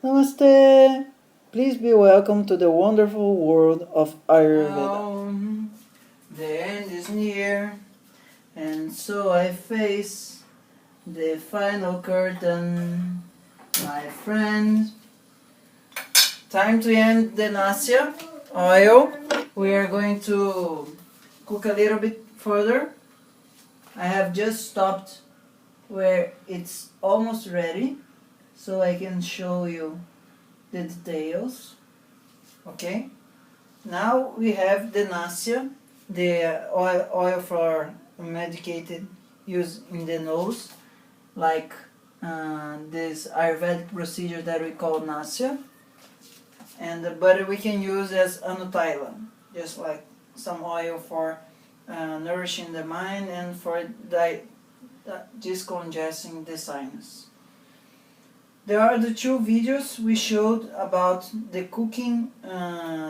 Namaste! Please be welcome to the wonderful world of Ayurveda. Now, the end is near, and so I face the final curtain, my friend. Time to end the Nasya oil. We are going to cook a little bit further. I have just stopped where it's almost ready, so I can show you the details. Okay? Now we have the Nasya, the oil for medicated use in the nose, like this Ayurvedic procedure that we call Nasya. But we can use as Anu Taila, just like some oil for nourishing the mind and for discongesting the sinus. There are the two videos we showed about the cooking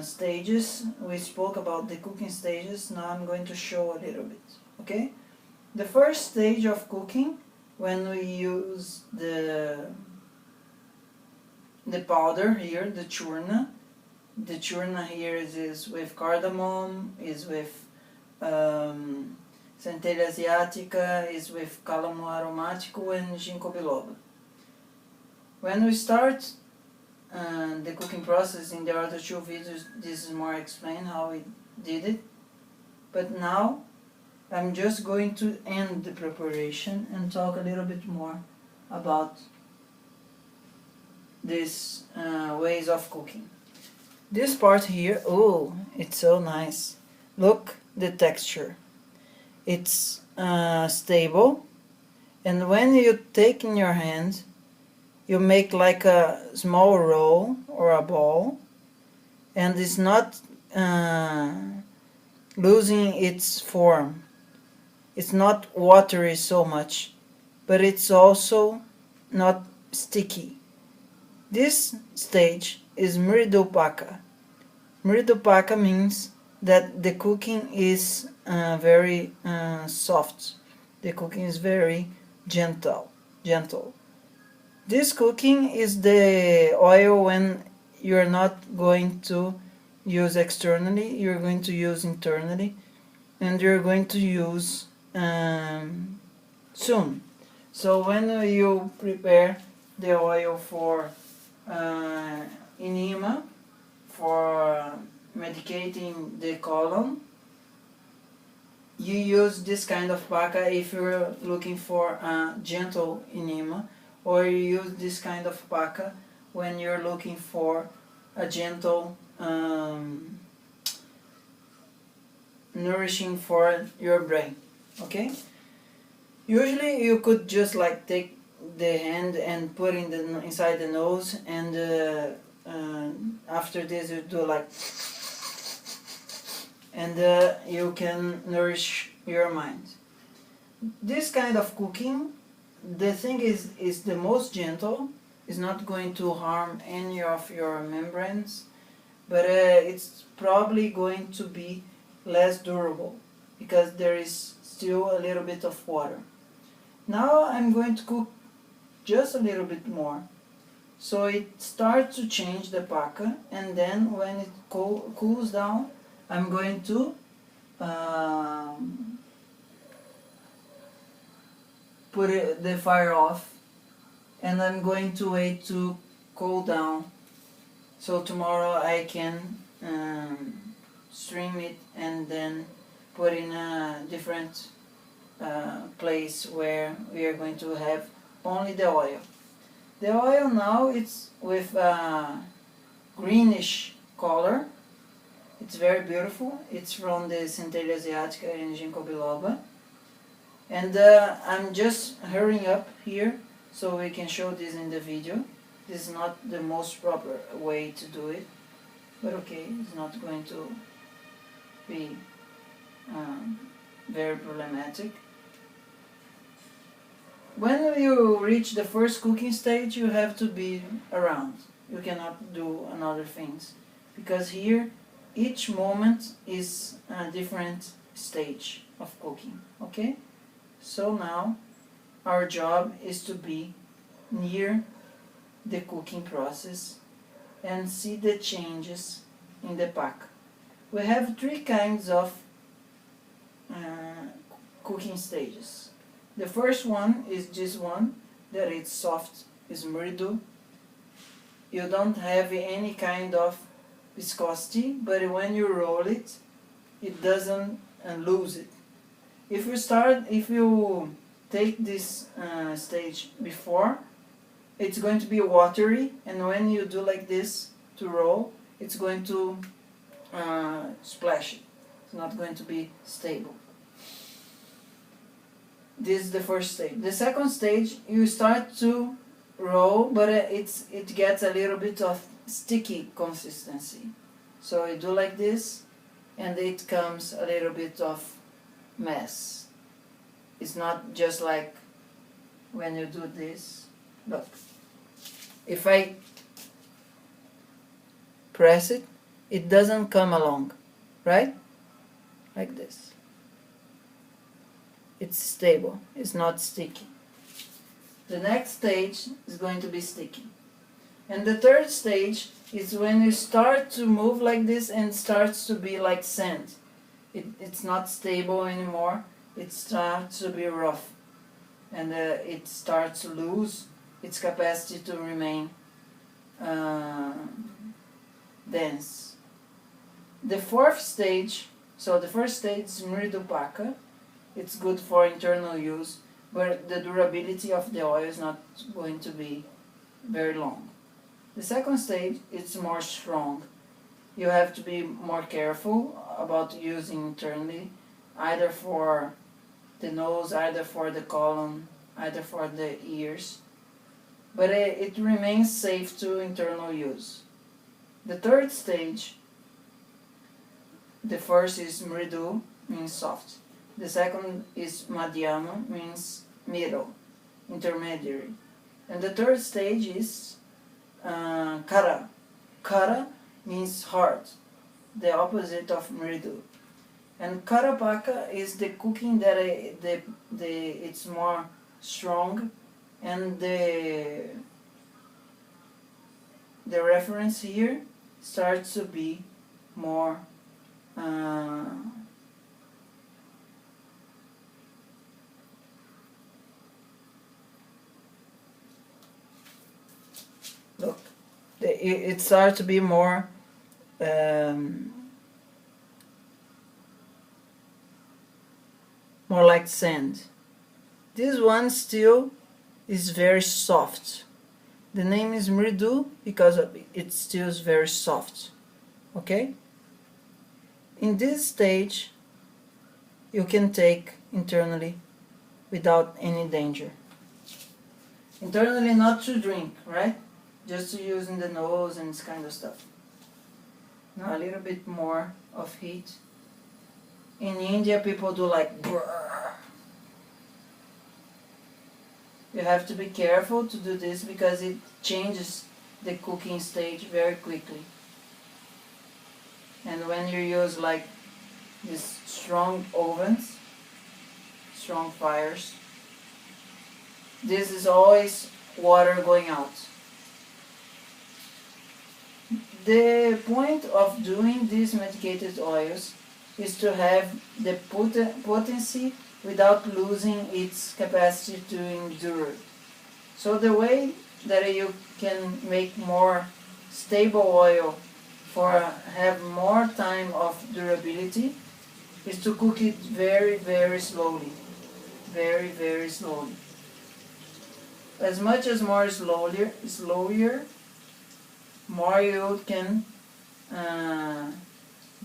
stages. We spoke about the cooking stages. Now I'm going to show a little bit. Okay? The first stage of cooking, when we use the powder here, the churna. The churna here is with cardamom, is with centelha asiática, is with cálamo aromático and ginkgo biloba. When we start the cooking process in the other two videos, this is more explained how we did it. But now I'm just going to end the preparation and talk a little bit more about these ways of cooking. This part here, oh, it's so nice. Look the texture. It's stable, and when you take in your hand, you make like a small roll or a ball, and it's not losing its form. It's not watery so much, but it's also not sticky. This stage is mridupaka. Mridupaka means that the cooking is very soft. The cooking is very gentle. This cooking is the oil when you're not going to use externally, you're going to use internally, and you're going to use soon. So when you prepare the oil for enema, for medicating the colon, you use this kind of paca if you're looking for a gentle enema, or you use this kind of paca when you're looking for a gentle nourishing for your brain. Okay? Usually you could just like take the hand and put in inside the nose, and after this you do like, and you can nourish your mind. This kind of cooking, the thing is the most gentle, is not going to harm any of your membranes, but it's probably going to be less durable because there is still a little bit of water. Now I'm going to cook just a little bit more, so it starts to change the paca, and then when it cools down, I'm going to put the fire off, and I'm going to wait to cool down, so tomorrow I can stream it and then put in a different place where we are going to have only the oil. The oil now it's with a greenish color. It's very beautiful. It's from the centelha asiática and ginkgo biloba. And I'm just hurrying up here so we can show this in the video. This is not the most proper way to do it, but okay, it's not going to be very problematic. When you reach the first cooking stage, you have to be around. You cannot do another things, because here each moment is a different stage of cooking. Okay? So now our job is to be near the cooking process and see the changes in the pack. We have three kinds of cooking stages. The first one is this one, that it's soft, is mridu. You don't have any kind of viscosity, but when you roll it, it doesn't lose it. If you take this stage before, it's going to be watery, and when you do like this to roll, it's going to splash it. It's not going to be stable. This is the first stage. The second stage, you start to roll, but it gets a little bit of sticky consistency. So you do like this, and it comes a little bit of mess. It's not just like when you do this. Look, if I press it, it doesn't come along, right? Like this. It's stable, it's not sticky. The next stage is going to be sticky. And the third stage is when you start to move like this and starts to be like sand. It's not stable anymore, it starts to be rough. And it starts to lose its capacity to remain dense. The fourth stage, so the first stage is mridupaka. It's good for internal use, but the durability of the oil is not going to be very long. The second stage is more strong. You have to be more careful about using internally, either for the nose, either for the colon, either for the ears, but it remains safe to internal use. The third stage, the first is mridu, means soft. The second is madhyama, means middle, intermediary. And the third stage is kara. Kara means hard, the opposite of mridu. And karapaka is the cooking that it's more strong, and the reference here starts to be more look, it starts to be more more like sand. This one still is very soft. The name is mridu because it still is very soft. Okay? In this stage, you can take internally without any danger. Internally, not to drink, right? Just to use in the nose and this kind of stuff. Now a little bit more of heat. In India, people do like brrr. You have to be careful to do this because it changes the cooking stage very quickly. And when you use like these strong ovens, strong fires, this is always water going out. The point of doing these medicated oils is to have the potency without losing its capacity to endure. So the way that you can make more stable oil for have more time of durability is to cook it very, very slowly. Very, very slowly. As much as more slower, more you can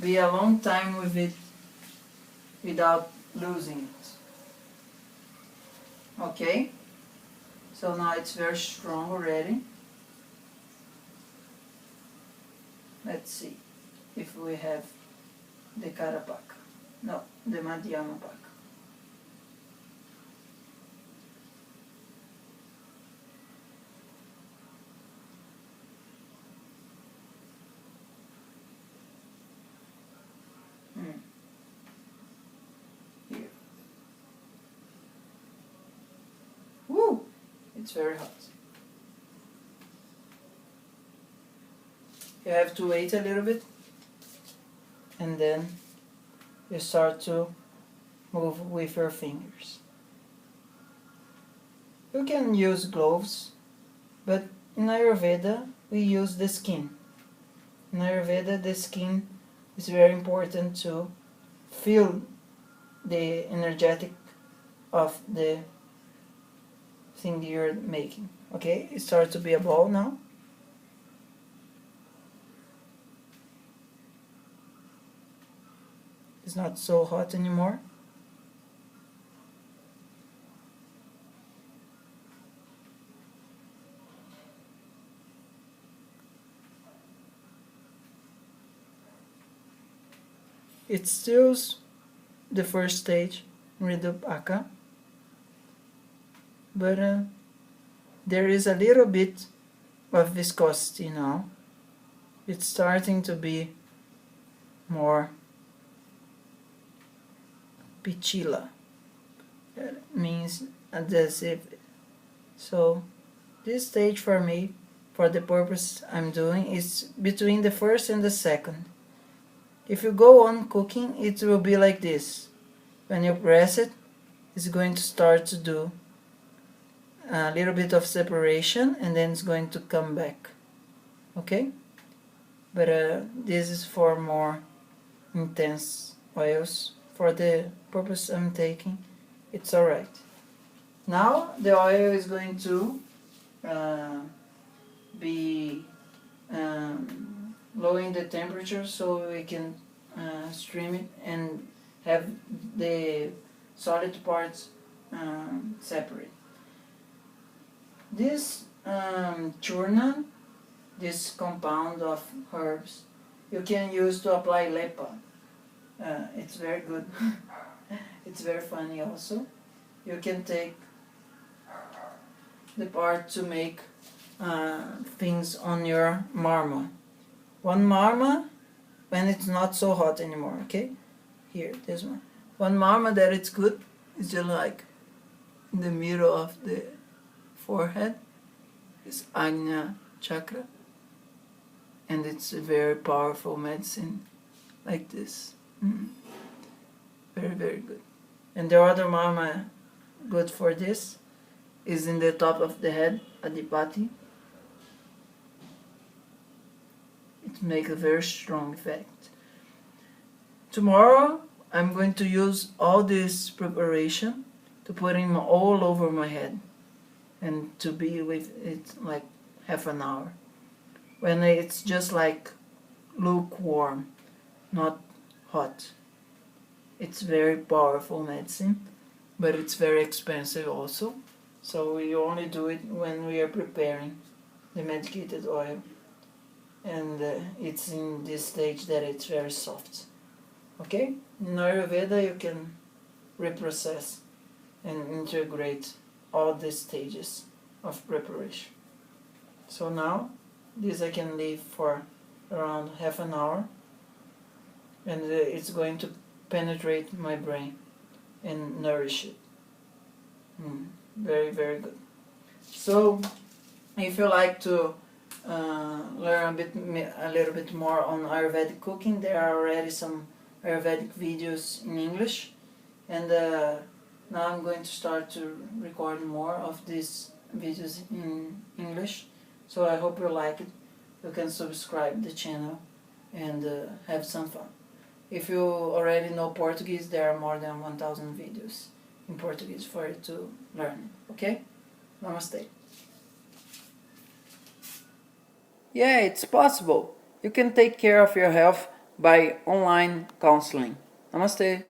be a long time with it without losing it. Okay? So now it's very strong already. Let's see if we have the karapak. No, the madhyama pak. Here. Woo! It's very hot. you have to wait a little bit, and then you start to move with your fingers. You can use gloves, but in Ayurveda we use the skin. In Ayurveda, the skin is very important to feel the energetic of the thing you're making. Okay, it starts to be a ball now. It's not so hot anymore. It's still the first stage, Ridupaka, but there is a little bit of viscosity now. It's starting to be more pichila. That means adhesive. So this stage for me, for the purpose I'm doing, is between the first and the second. If you go on cooking, it will be like this. When you press it, it's going to start to do a little bit of separation, and then it's going to come back. Okay? But this is for more intense oils. For the purpose I'm taking, it's alright. Now the oil is going to be lowering the temperature so we can stream it and have the solid parts separate. This churna, this compound of herbs, you can use to apply lepa. It's very good. It's very funny also. You can take the part to make things on your marma. One marma when it's not so hot anymore, okay? Here, this one. One marma that it's good is just like in the middle of the forehead. It's Ajna chakra. And it's a very powerful medicine like this. Very, very good. And the other marma good for this is in the top of the head, Adipati. It makes a very strong effect. Tomorrow I'm going to use all this preparation to put it all over my head and to be with it like half an hour. When it's just like lukewarm, not hot. It's very powerful medicine, but it's very expensive also. So we only do it when we are preparing the medicated oil. And it's in this stage that it's very soft. Okay? In Ayurveda you can reprocess and integrate all the stages of preparation. So now this I can leave for around half an hour, and it's going to penetrate my brain and nourish it. Very, very good. So if you like to learn a little bit more on Ayurvedic cooking, there are already some Ayurvedic videos in English, and now I'm going to start to record more of these videos in English. So I hope you like it. You can subscribe the channel and have some fun. If you already know Portuguese, there are more than 1,000 videos in Portuguese for you to learn. Okay? Namaste. Yeah, it's possible. You can take care of your health by online counseling. Namaste.